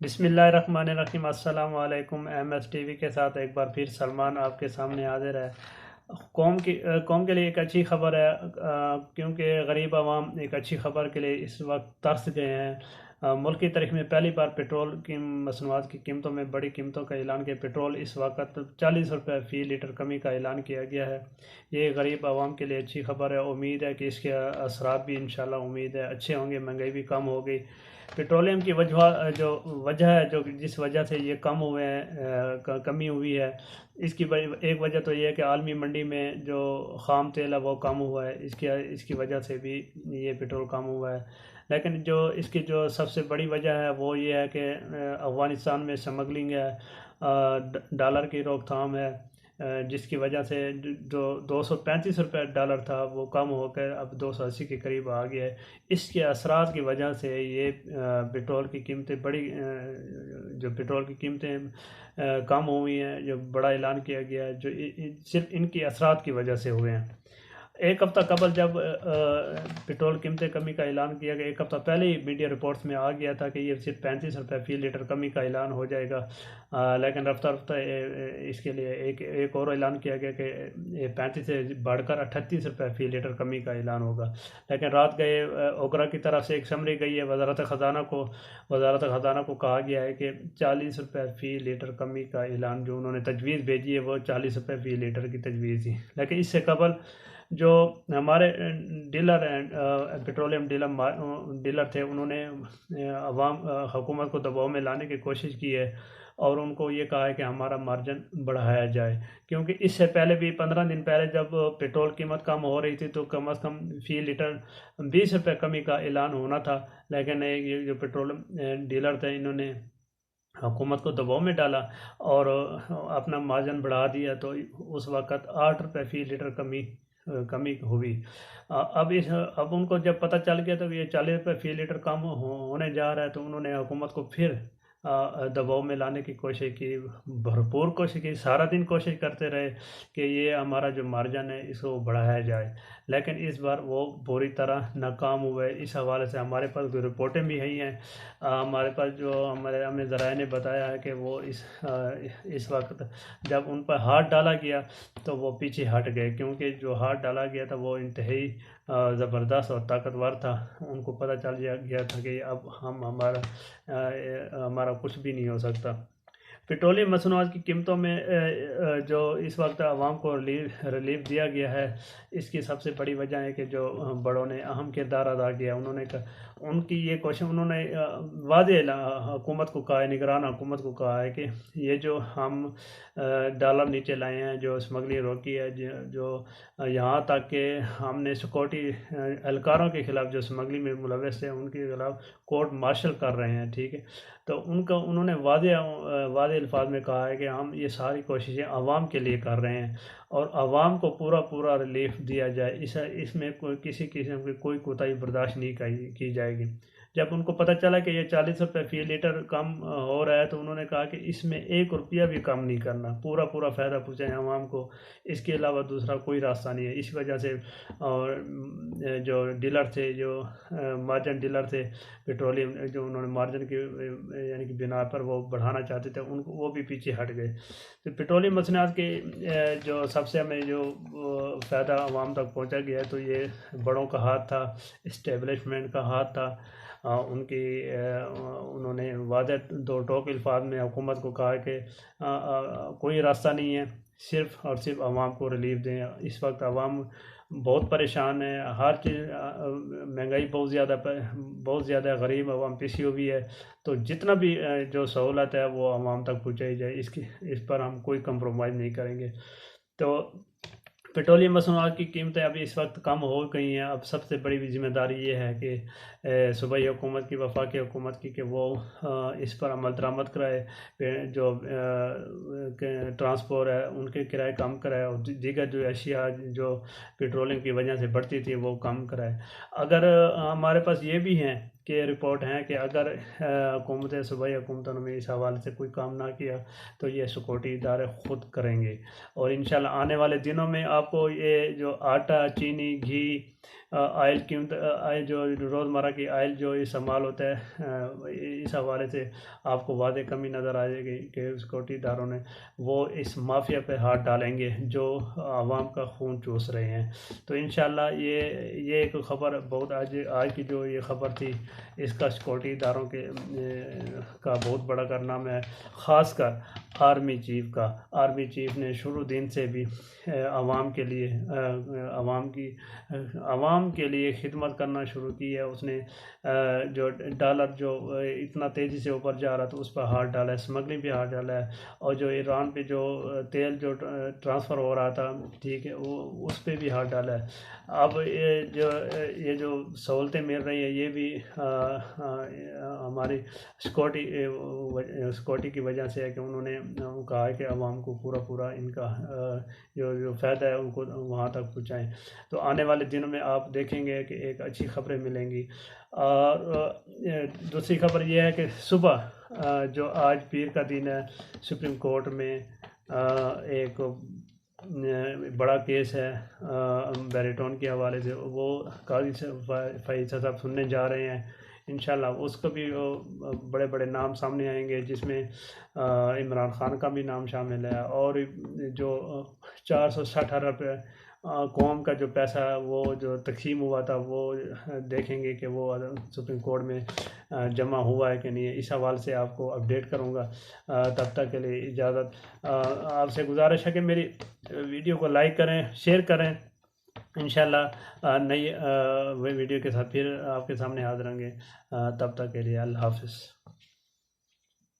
बिस्मिल्लाहिर्रहमानिर्रहीम। अस्सलाम वालेकुम। एमएस टीवी के साथ एक बार फिर सलमान आपके सामने हाजिर है। कौम के लिए एक अच्छी खबर है, क्योंकि गरीब आवाम एक अच्छी खबर के लिए इस वक्त तरस गए हैं। मुल्क की तारीख में पहली बार पेट्रोल की मसनूआत की कीमतों में बड़ी कीमतों का ऐलान किया। पेट्रोल इस वक्त 40 रुपये फ़ी लीटर कमी का ऐलान किया गया है। ये गरीब आवाम के लिए अच्छी खबर है। उम्मीद है कि इसके असरात भी इंशाल्लाह उम्मीद है अच्छे होंगे, महंगाई भी कम हो गई। पेट्रोलियम की वजह है, जो जिस वजह से ये कम हुए हैं, कमी हुई है। एक वजह तो ये है कि आलमी मंडी में जो ख़ाम तेल है वो कम हुआ है। इसकी वजह से भी ये पेट्रोल कम हुआ है। लेकिन जो इसकी जो सबसे बड़ी वजह है वो ये है कि अफ़गानिस्तान में स्मगलिंग है, डॉलर की रोकथाम है, जिसकी वजह से जो 235 रुपये डॉलर था वो कम होकर अब 280 के करीब आ गया है। इसके असरात की वजह से ये पेट्रोल की कीमतें जो पेट्रोल की कीमतें कम हुई हैं, जो बड़ा ऐलान किया गया है, जो सिर्फ इनकी असरात की वजह से हुए हैं। एक हफ़्ता कबल जब पेट्रोल कीमतें कमी का ऐलान किया गया, एक हफ़्ता पहले ही मीडिया रिपोर्ट्स में आ गया था कि ये सिर्फ 35 रुपये फ़ी लीटर कमी का ऐलान हो जाएगा। लेकिन रफ्ता रफ्ता इसके लिए एक और ऐलान किया गया कि ये 35 से बढ़कर 38 रुपये फ़ी लीटर कमी का ऐलान होगा। लेकिन रात गए ओकरा की तरफ से एक समरी गई है वजारत ख़जाना को कहा गया है कि 40 रुपये फ़ी लीटर कमी का ऐलान जो उन्होंने तजवीज़ भेजी है वो 40 रुपये फ़ी लीटर की तजवीज़ थी। लेकिन इससे कबल जो हमारे डीलर हैं, पेट्रोलियम डीलर थे, उन्होंने अवाम हुकूमत को दबाव में लाने की कोशिश की है और उनको ये कहा है कि हमारा मार्जिन बढ़ाया जाए। क्योंकि इससे पहले भी 15 दिन पहले जब पेट्रोल कीमत कम हो रही थी तो कम अज़ कम फ़ी लीटर 20 रुपये कमी का ऐलान होना था। लेकिन ये जो पेट्रोलियम डीलर थे, इन्होंने हुकूमत को दबाव में डाला और अपना मार्जिन बढ़ा दिया, तो उस वक़्त 8 रुपये फ़ी लीटर कमी हुई। अब उनको जब पता चल गया तो ये 40 रुपये फ़ी लीटर कम होने जा रहा है, तो उन्होंने हुकूमत को फिर दबाव में लाने की कोशिश की, भरपूर कोशिश की, सारा दिन कोशिश करते रहे कि ये हमारा जो मार्जिन है इसको बढ़ाया जाए। लेकिन इस बार वो पूरी तरह नाकाम हुए। इस हवाले से हमारे पास जो रिपोर्टें भी आई हैं, हमारे पास जो हमें ज़राए ने बताया है कि वो इस वक्त जब उन पर हाथ डाला गया तो वो पीछे हट गए, क्योंकि जो हाथ डाला गया था वो इंतहाई ज़बरदस्त और ताकतवर था। उनको पता चल गया था कि अब हमारा कुछ भी नहीं हो सकता। पेट्रोलियम मसनूआत की कीमतों में जो इस वक्त आवाम को रिलीफ दिया गया है, इसकी सबसे बड़ी वजह है कि जो बड़ों ने अहम किरदार अदा किया। उनकी ये कोशिश, उन्होंने वादे हुकूमत को कहा है, निगरान हुकूमत को कहा है कि ये जो हम डॉलर नीचे लाए हैं, जो स्मगलिंग रोकी है, जो यहाँ तक कि हमने सिक्योरिटी एहलकारों के ख़िलाफ़ जो स्मगलिंग में मुलव्वस है उनके ख़िलाफ़ कोर्ट मार्शल कर रहे हैं, ठीक है। तो उन्होंने वादे अल्फाज में कहा है कि हम ये सारी कोशिशें आवाम के लिए कर रहे हैं और आवाम को पूरा रिलीफ दिया जाए। इसमें कोई किसी किस्म की कोई कोताही बर्दाश्त नहीं की जाएगी। जब उनको पता चला कि ये 40 रुपये फ़ी लीटर कम हो रहा है, तो उन्होंने कहा कि इसमें 1 रुपया भी कम नहीं करना, पूरा फ़ायदा पहुँचाएँ आवाम को। इसके अलावा दूसरा कोई रास्ता नहीं है। इस वजह से और जो डीलर थे, जो मार्जिन डीलर थे पेट्रोलियम, जो उन्होंने मार्जिन की यानी कि बिना पर वो बढ़ाना चाहते थे, उनको वो भी पीछे हट गए। तो पेट्रोलियम मसनूआत के जो सबसे हमें जो फ़ायदा आवाम तक पहुंचा गया है, तो ये बड़ों का हाथ था, इस्टेब्लिशमेंट का हाथ था। उन्होंने वादे दो टोक अल्फाज में हुकूमत को कहा कि कोई रास्ता नहीं है, सिर्फ़ और सिर्फ आवाम को रिलीफ दें। इस वक्त आवाम बहुत परेशान है, हर चीज़ महंगाई बहुत ज़्यादा, गरीब आवाम पिसी हुई है। तो जितना भी जो सहूलत है वो आवाम तक पहुँचाई जाए, इस पर हम कोई कंप्रोमाइज़ नहीं करेंगे। तो पेट्रोलियम मसनूआत की कीमतें अभी इस वक्त कम हो गई हैं। अब सबसे बड़ी जिम्मेदारी ये है कि सूबाई हुकूमत की, वफाकी हुकूमत की, कि वो इस पर अमल दरामद कराए, जो ट्रांसपोर्ट है उनके किराए कम कराए और दीगर जो अशिया जो पेट्रोलियम की वजह से बढ़ती थी वो कम कराए। अगर हमारे पास ये भी हैं के रिपोर्ट हैं कि अगर हुकूमत सूबाई हुकूमतों ने इस हवाले से कोई काम ना किया तो ये सिक्योरिटी इदारे ख़ुद करेंगे। और इंशाल्लाह आने वाले दिनों में आपको ये जो आटा, चीनी, घी, आयल कीमत आयल जो रोज़मर्रा की आयल जो इस्तेमाल होता है, इस हवाले से आपको वाज़ेह कमी नज़र आ जाएगी कि सिक्योरिटी इदारों ने वो इस माफिया पे हाथ डालेंगे जो आवाम का खून चूस रहे हैं। तो इंशाल्लाह ये एक ख़बर बहुत आज की जो ये ख़बर थी, इसका सिक्योरिटी इदारों के का बहुत बड़ा कारनामा है, ख़ासकर आर्मी चीफ़ ने शुरू दिन से भी आवाम के लिए आवाम के लिए खिदमत करना शुरू की है। उसने जो डॉलर जो इतना तेज़ी से ऊपर जा रहा था उस पर हाथ डाला है, स्मगलिंग पे हाथ डाला है, और जो ईरान पे जो तेल जो ट्रांसफ़र हो रहा था, ठीक है, वो उस पर भी हाथ डाला है। अब ये जो सहूलतें मिल रही है ये भी हमारी सिक्योरिटी की वजह से है कि उन्होंने कहा है कि आवाम को पूरा इनका जो फ़ायदा है उनको वहाँ तक पहुँचाएँ। तो आने वाले दिनों में आप देखेंगे कि एक अच्छी खबरें मिलेंगी। और दूसरी खबर ये है कि सुबह जो आज पीर का दिन है, सुप्रीम कोर्ट में एक बड़ा केस है बैरिटोन के हवाले से, वो काजी फ़ैज़ साहब सुनने जा रहे हैं। इंशाल्लाह उसको भी बड़े बड़े नाम सामने आएंगे, जिसमें इमरान खान का भी नाम शामिल है। और जो 460 अरब कौम का जो पैसा वो जो तक़सीम हुआ था वो देखेंगे कि वो सुप्रीम कोर्ट में जमा हुआ है कि नहीं है। इस हवाले से आपको अपडेट करूँगा। तब तक के लिए इजाज़त। आपसे गुजारिश है कि मेरी वीडियो को लाइक करें, शेयर करें। इंशाल्लाह नई वीडियो के साथ फिर आपके सामने हाज़िर होंगे। तब तक के लिए अल्लाह हाफ़िज़।